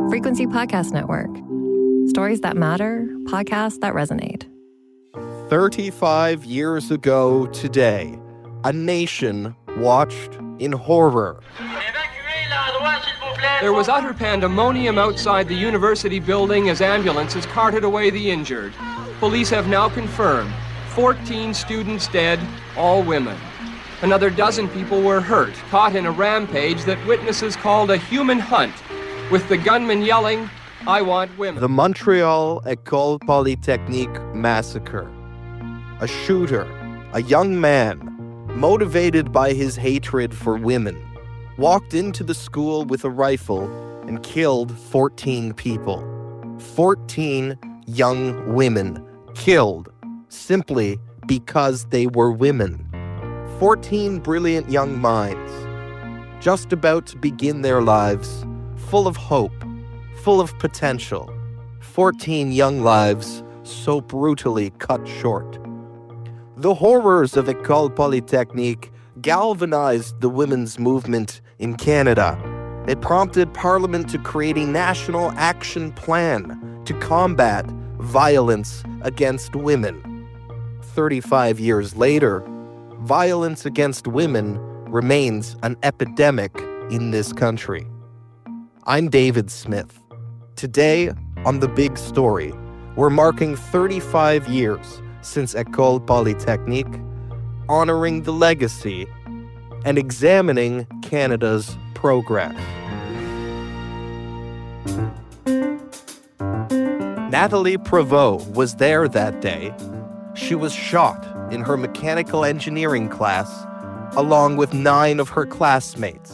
Frequency Podcast Network. Stories that matter, podcasts that resonate. 35 years ago today, a nation watched in horror. There was utter pandemonium outside the university building as ambulances carted away the injured. Police have now confirmed 14 students dead, all women. Another dozen people were hurt, caught in a rampage that witnesses called a human hunt, with the gunman yelling, "I want women." The Montreal École Polytechnique Massacre. A shooter, a young man, motivated by his hatred for women, walked into the school with a rifle and killed 14 people. 14 young women killed simply because they were women. 14 brilliant young minds, just about to begin their lives, full of hope, full of potential. 14 young lives so brutally cut short. The horrors of École Polytechnique galvanized the women's movement in Canada. It prompted Parliament to create a national action plan to combat violence against women. 35 years later, violence against women remains an epidemic in this country. I'm David Smith. Today, on The Big Story, we're marking 35 years since École Polytechnique, honoring the legacy and examining Canada's progress. Nathalie Prévost was there that day. She was shot in her mechanical engineering class, along with 9 of her classmates.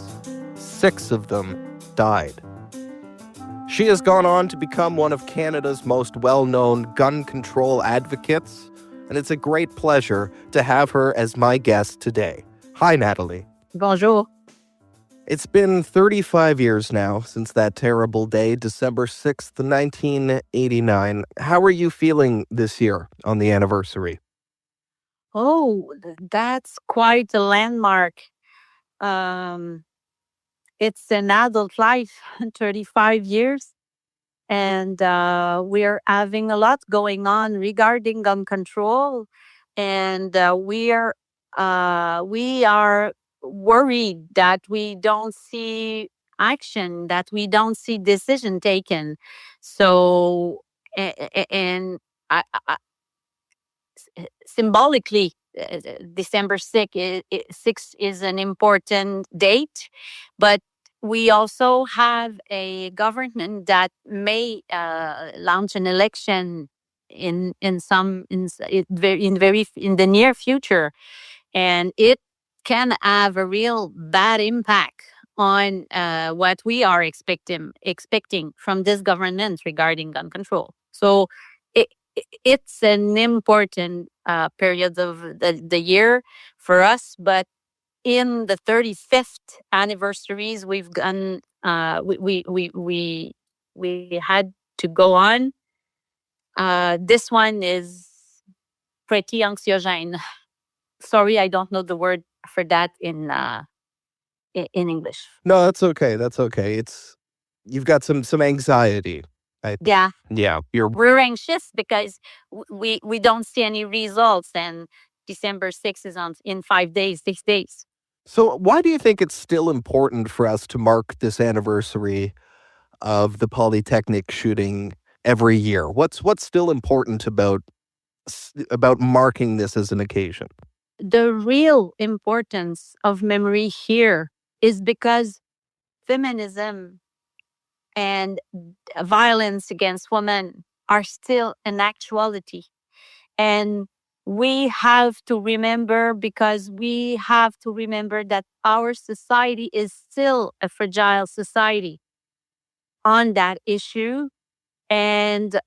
6 of them died. She has gone on to become one of Canada's most well-known gun control advocates, and it's a great pleasure to have her as my guest today. Hi, Nathalie. Bonjour. It's been 35 years now since that terrible day, December 6th, 1989. How are you feeling this year on the anniversary? Oh, that's quite a landmark. It's an adult life, 35 years. And we're having a lot going on regarding gun control. And we are worried that we don't see action, that we don't see decision taken. So, and symbolically, December 6th is an important date, but we also have a government that may launch an election in the near future, and it can have a real bad impact on what we are expecting from this government regarding gun control. So it's an important period of the year for us, but in the 35th anniversaries, we've gone. We had to go on. This one is pretty anxiogène. Sorry, I don't know the word for that in English. No, that's okay. You've got some anxiety. Yeah. We're anxious because we don't see any results, and December 6th is in 5 days, 6 days. So why do you think it's still important for us to mark this anniversary of the Polytechnique shooting every year? What's still important about marking this as an occasion? The real importance of memory here is because feminism and violence against women are still an actuality. And we have to remember, because we have to remember that our society is still a fragile society on that issue. And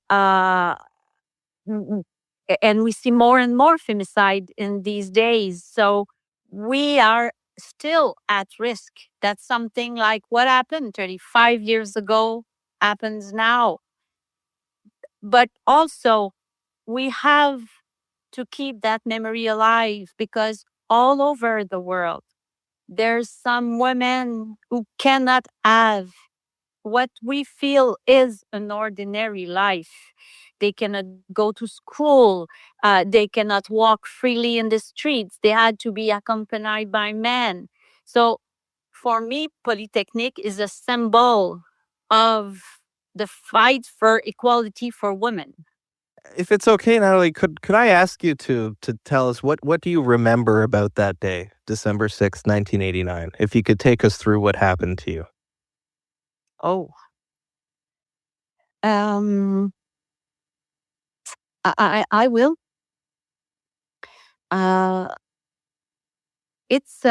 we see more and more femicide in these days. So we are still at risk that something like what happened 35 years ago happens now. But also, we have to keep that memory alive, because all over the world, there's some women who cannot have what we feel is an ordinary life. They cannot go to school. They cannot walk freely in the streets. They had to be accompanied by men. So for me, Polytechnique is a symbol of the fight for equality for women. If it's okay, Natalie, could I ask you to tell us what do you remember about that day, December 6th, 1989? If you could take us through what happened to you. Oh. I will. Uh, it's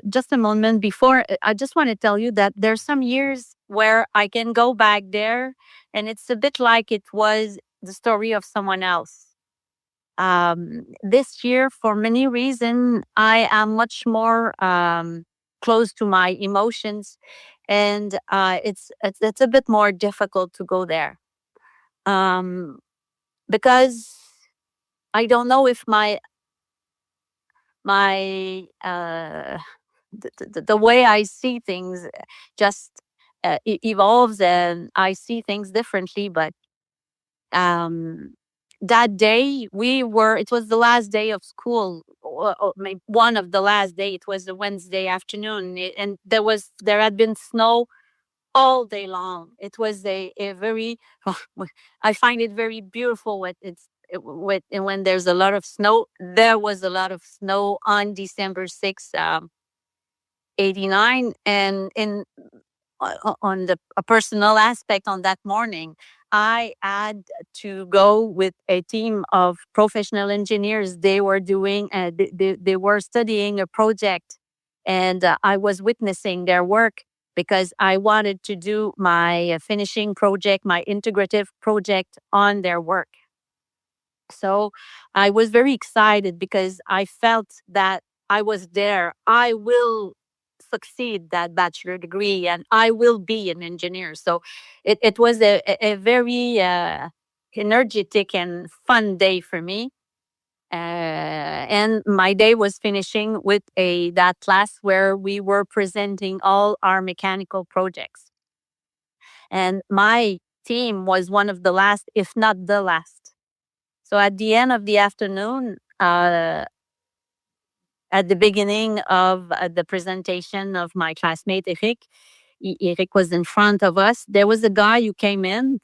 just a moment before. I just want to tell you that there's some years where I can go back there, and it's a bit like it was the story of someone else. This year, for many reasons, I am much more close to my emotions, and it's a bit more difficult to go there because I don't know if my the way I see things just evolves, and I see things differently. But that day it was the last day of school, or maybe one of the last day. It was a Wednesday afternoon, and there had been snow all day long. It was a very I find it very beautiful when there's a lot of snow. There was a lot of snow on December 6th, 89, and on a personal aspect, on that morning, I had to go with a team of professional engineers. They were doing, they were studying a project, and I was witnessing their work because I wanted to do my finishing project, my integrative project on their work. So I was very excited because I felt that I was there. I will succeed that bachelor degree and I will be an engineer. So it was a very energetic and fun day for me. And my day was finishing with that class where we were presenting all our mechanical projects. And my team was one of the last, if not the last. So at the end of the afternoon, at the beginning of the presentation of my classmate Eric was in front of us. There was a guy who came in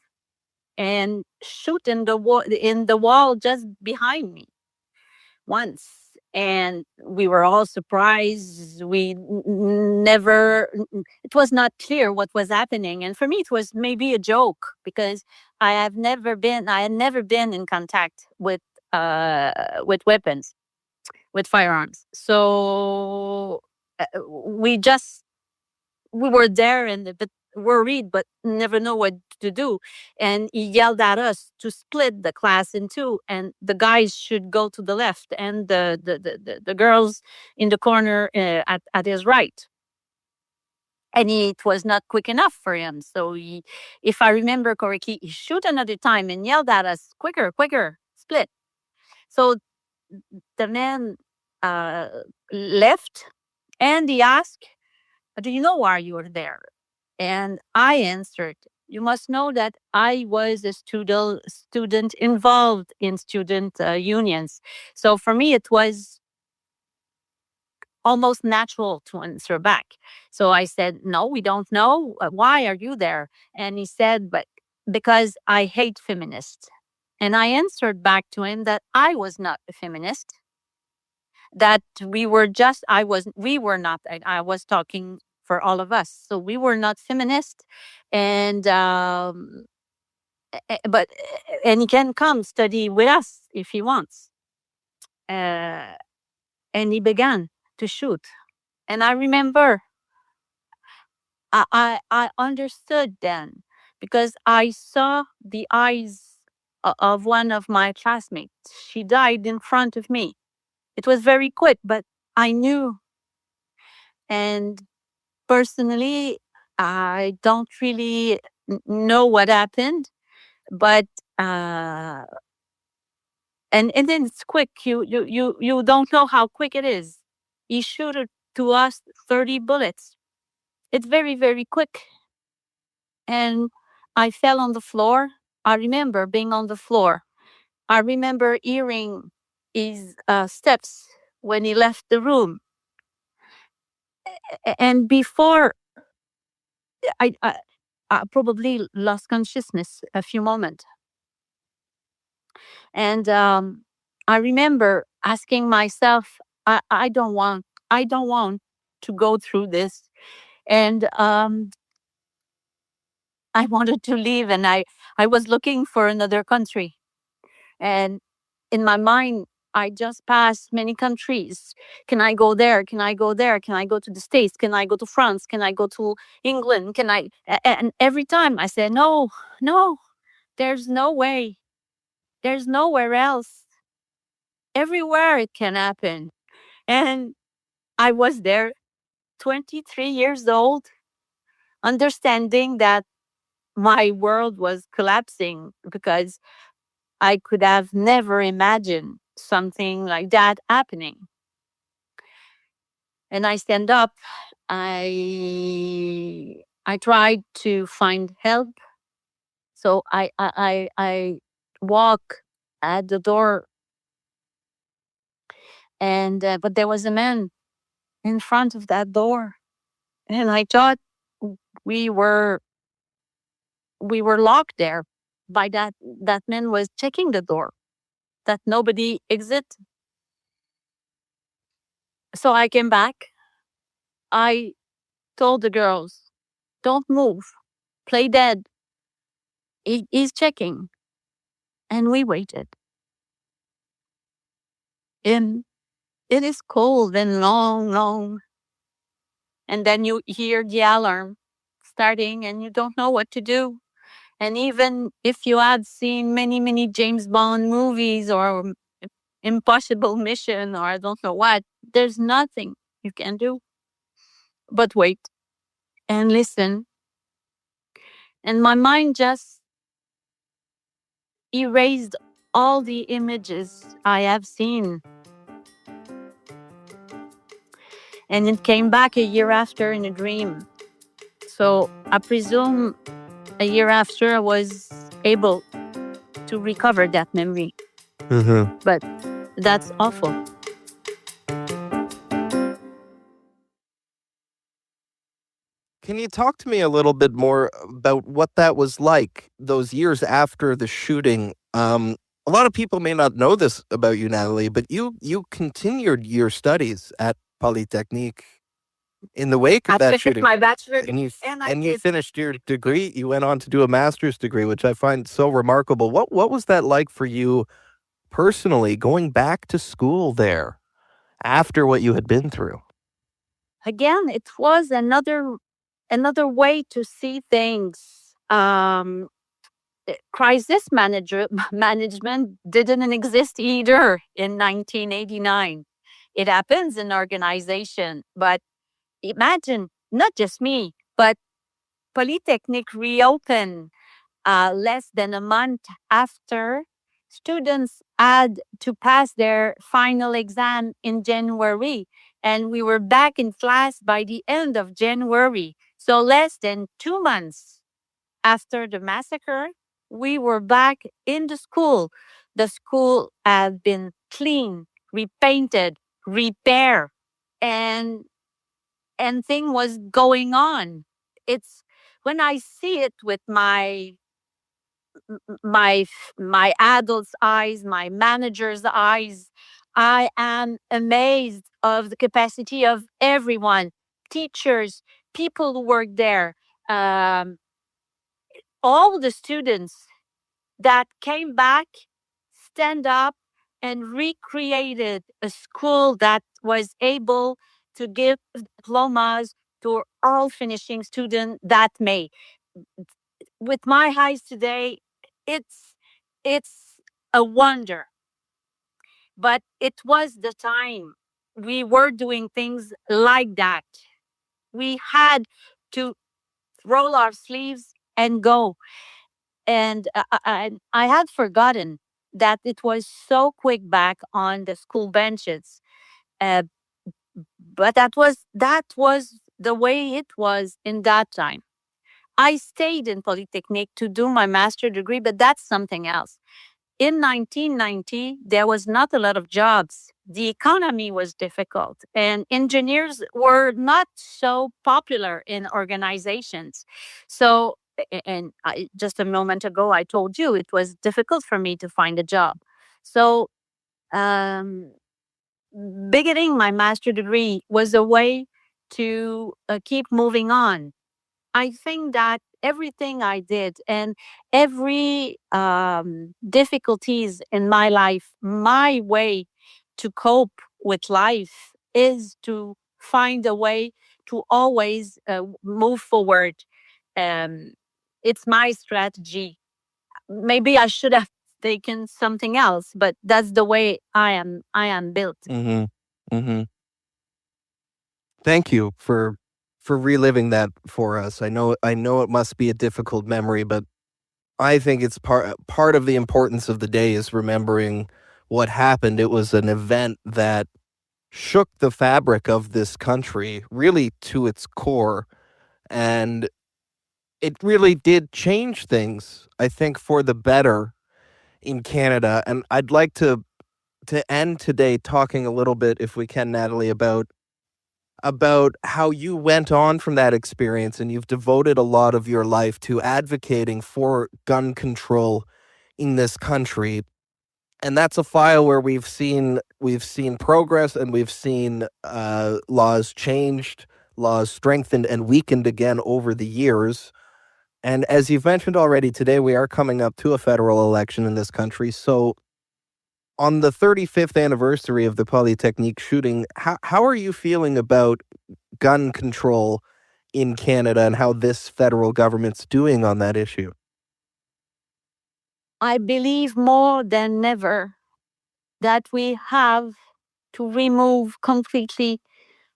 and shoot in the wall just behind me once. And we were all surprised. It was not clear what was happening. And for me, it was maybe a joke because I had never been in contact with weapons, with firearms. So we were there and a bit worried, but never know what to do. And he yelled at us to split the class in two, and the guys should go to the left, and the girls in the corner at his right. And it was not quick enough for him. So if I remember correctly, he shoot another time and yelled at us, quicker, quicker, split. So the man left, and he asked, do you know why you were there? And I answered, you must know that I was a student involved in student unions. So for me, it was almost natural to answer back. So I said, no, we don't know. Why are you there? And he said, but because I hate feminists. And I answered back to him that I was not a feminist, that we were not, I was talking for all of us. So we were not feminist, and but he can come study with us if he wants. And he began to shoot, and I remember I understood then because I saw the eyes of one of my classmates. She died in front of me. It was very quick, but I knew. And personally, I don't really know what happened, but and then it's quick. You don't know how quick it is. He shot to us 30 bullets. It's very, very quick. and I fell on the floor. I remember being on the floor. I remember hearing his steps when he left the room. And before I probably lost consciousness a few moments. And I remember asking myself, I don't want to go through this. And I wanted to leave, and I was looking for another country. And in my mind, I just passed many countries. Can I go there? Can I go there? Can I go to the States? Can I go to France? Can I go to England? Can I? And every time I said, no, no, there's no way. There's nowhere else. Everywhere it can happen. And I was there, 23 years old, understanding that my world was collapsing because I could have never imagined something like that happening. And I stand up. I tried to find help. So I walk at the door, and but there was a man in front of that door, and I thought we were locked there. By that man was checking the door, that nobody exit. So I came back. I told the girls, don't move, play dead. He's checking. And we waited. And it is cold and long, long. And then you hear the alarm starting and you don't know what to do. And even if you had seen many, many James Bond movies or Impossible Mission or I don't know what, there's nothing you can do but wait and listen. And my mind just erased all the images I have seen. And it came back a year after in a dream. So I presume a year after I was able to recover that memory. Mm-hmm. But that's awful. Can you talk to me a little bit more about what that was like those years after the shooting? A lot of people may not know this about you, Natalie, but you continued your studies at Polytechnique in the wake of I that finished shooting. my bachelor And you finished your degree. You went on to do a master's degree, which I find so remarkable. What was that like for you personally, going back to school there after what you had been through? Again, it was another way to see things. Crisis management didn't exist either in 1989. It happens in organization, but imagine not just me, but Polytechnique reopened less than a month after. Students had to pass their final exam in January, and we were back in class by the end of January. So less than 2 months after the massacre, we were back in the school. The school had been cleaned, repainted, repaired, and thing was going on. It's when I see it with my adult's eyes, my manager's eyes, I am amazed of the capacity of everyone, teachers, people who work there, um, all the students that came back, stand up, and recreated a school that was able to give diplomas to all finishing students that May. With my eyes today, it's it's a wonder. But it was the time we were doing things like that. We had to roll our sleeves and go. And I had forgotten that it was so quick back on the school benches. Uh, but that was the way it was in that time. I stayed in Polytechnique to do my master degree, but that's something else. In 1990, there was not a lot of jobs. The economy was difficult, and engineers were not so popular in organizations. So, just a moment ago, I told you it was difficult for me to find a job. So, um, beginning my master degree was a way to keep moving on. I think that everything I did and every difficulties in my life, my way to cope with life is to find a way to always move forward. Um, it's my strategy. Maybe I should have taken something else, but that's the way I am. I am built. Mm-hmm. Mm-hmm. Thank you for reliving that for us. I know it must be a difficult memory, but I think it's part of the importance of the day is remembering what happened. It was an event that shook the fabric of this country really to its core, and it really did change things, I think, for the better in Canada. And I'd like to end today talking a little bit, if we can, Natalie, about how you went on from that experience and you've devoted a lot of your life to advocating for gun control in this country. And that's a file where we've seen progress, and we've seen laws changed, laws strengthened and weakened again over the years. And as you've mentioned already today, we are coming up to a federal election in this country. So on the 35th anniversary of the Polytechnique shooting, how are you feeling about gun control in Canada and how this federal government's doing on that issue? I believe more than ever that we have to remove completely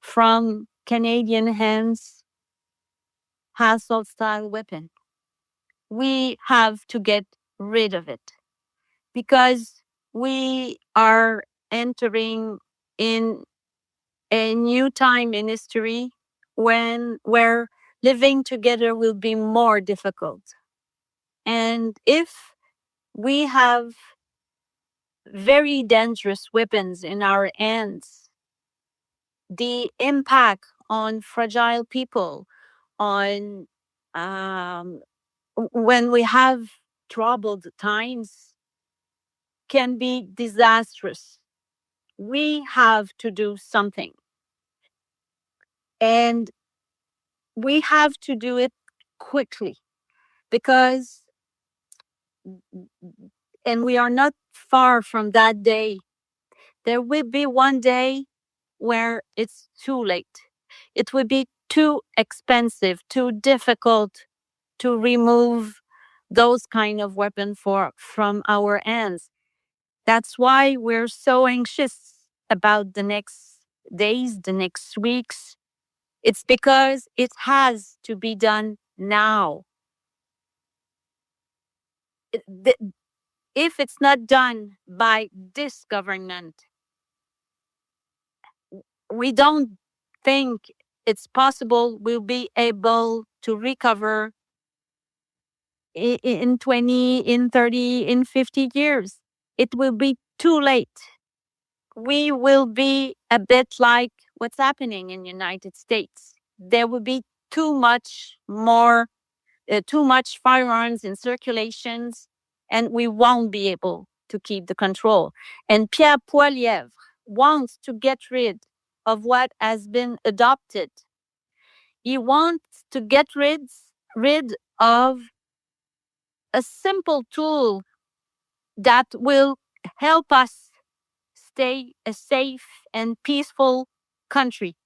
from Canadian hands assault style weapon. We have to get rid of it because we are entering in a new time in history where living together will be more difficult. And if we have very dangerous weapons in our hands, the impact on fragile people, on when we have troubled times, can be disastrous. We have to do something, and we have to do it quickly because, and we are not far from that day. There will be one day where it's too late. It will be too expensive, too difficult to remove those kind of weapons from our hands. That's why we're so anxious about the next days, the next weeks. It's because it has to be done now. If it's not done by this government, we don't think it's possible we'll be able to recover in 20, in 30, in 50 years. It will be too late. We will be a bit like what's happening in the United States. There will be too much firearms in circulations, and we won't be able to keep the control. And Pierre Poilievre wants to get rid of what has been adopted. He wants to get rid of a simple tool that will help us stay a safe and peaceful country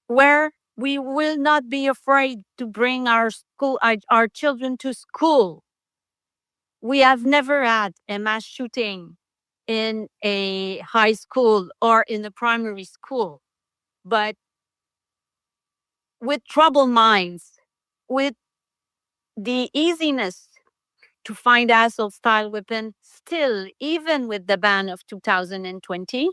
where we will not be afraid to bring our children to school. We have never had a mass shooting in a high school or in a primary school, but with troubled minds, with the easiness to find assault style weapon, still, even with the ban of 2020,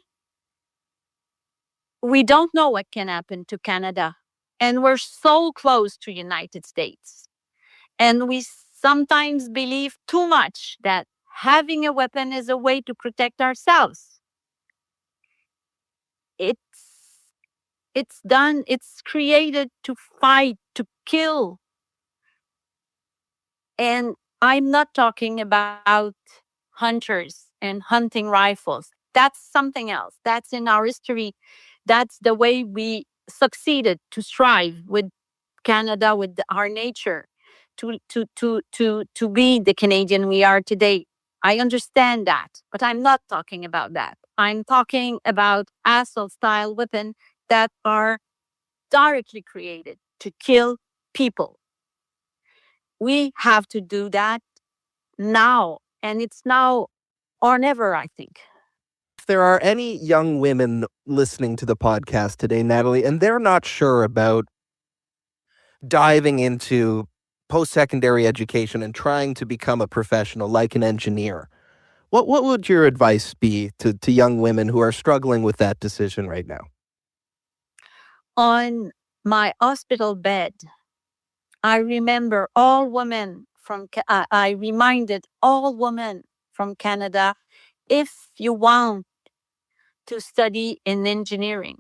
we don't know what can happen to Canada. And we're so close to United States. And we sometimes believe too much that having a weapon is a way to protect ourselves. It's created to fight, to kill. And I'm not talking about hunters and hunting rifles. That's something else. That's in our history. That's the way we succeeded to strive with Canada, with our nature, to be the Canadian we are today. I understand that, but I'm not talking about that. I'm talking about assault style weapons that are directly created to kill people. We have to do that now, and it's now or never, I think. If there are any young women listening to the podcast today, Natalie, and they're not sure about diving into post-secondary education and trying to become a professional like an engineer, what would your advice be to young women who are struggling with that decision right now? On my hospital bed, I remember all women I reminded all women from Canada, if you want to study in engineering,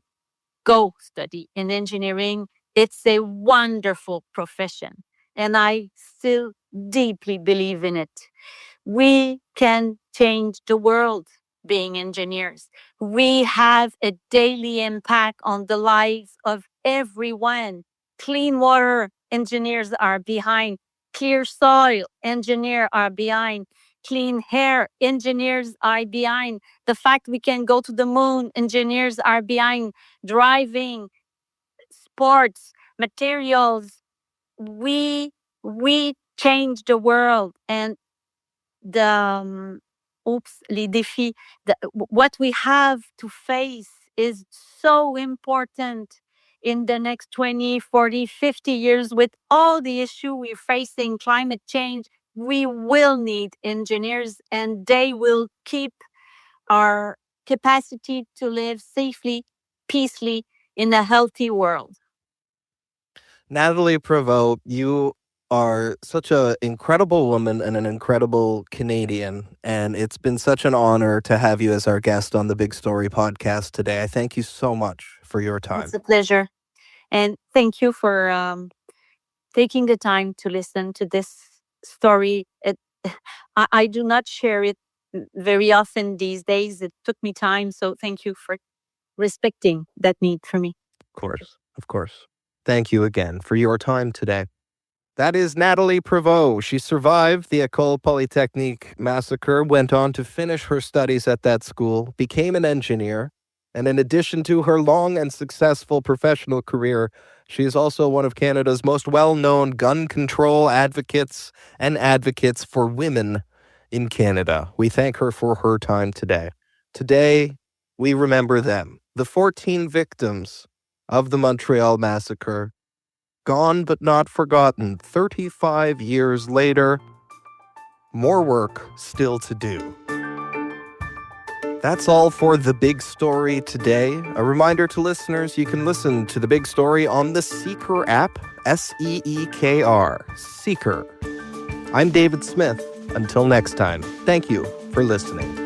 go study in engineering. It's a wonderful profession, and I still deeply believe in it. We can change the world being engineers. We have a daily impact on the lives of everyone. Clean water engineers are behind. Clear soil engineers are behind. Clean air engineers are behind. The fact we can go to the moon, engineers are behind. Driving, sports, materials. We change the world, and les défis, what we have to face is so important in the next 20, 40, 50 years with all the issue we're facing, climate change. We will need engineers, and they will keep our capacity to live safely, peacefully in a healthy world. Natalie Prevost, you are such an incredible woman and an incredible Canadian, and it's been such an honor to have you as our guest on the Big Story podcast today. I thank you so much for your time. It's a pleasure. And thank you for taking the time to listen to this story. I do not share it very often these days. It took me time. So thank you for respecting that need for me. Of course. Of course. Thank you again for your time today. That is Natalie Prevost. She survived the École Polytechnique massacre, went on to finish her studies at that school, became an engineer, and in addition to her long and successful professional career, she is also one of Canada's most well-known gun control advocates and advocates for women in Canada. We thank her for her time today. Today, we remember them, the 14 victims of the Montreal Massacre, gone but not forgotten 35 years later. More work still to do. That's all for The Big Story today. A reminder to listeners, you can listen to The Big Story on the Seeker app, Seekr, Seeker. I'm David Smith. Until next time, thank you for listening.